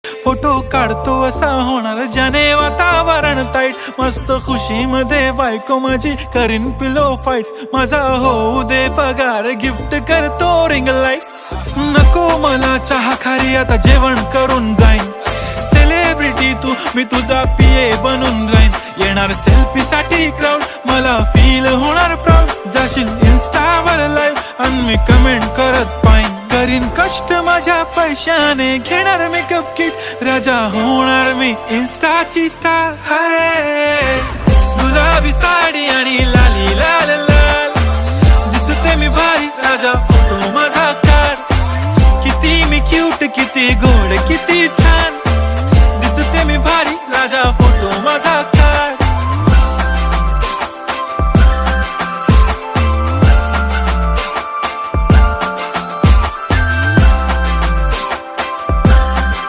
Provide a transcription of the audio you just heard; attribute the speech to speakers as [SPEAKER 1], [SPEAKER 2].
[SPEAKER 1] photo काढतो असा होणार ज्याने वातावरण ताईट, मस्त खुशी मध्ये बायको माझी करीन पिलो फाईट, माझा होऊ दे पगार गिफ्ट करतो रिंग लाईट, नको मला चहा खारी आता जेवण करून जाईन, सेलिब्रिटी तू मी तुझा पिये बनून राहीन, येणार सेल्फी साठी क्राऊड मला फील होणार प्राऊड, जाशील इन्स्टावर लाईव्ह आणि मी कमेंट करत पाईन, करीन कष्ट माझ्या पैशाने घेणार मेकअप किट, राजा होणार मी इन्स्टाची स्टार, हाय गुलाबी साडी आणि लाली लाल लाल, दिसते मी भारी राजा फोटो माझा काढ, किती मी क्यूट किती गोड किती छान, दिसते मी भारी राजा फोटो माझा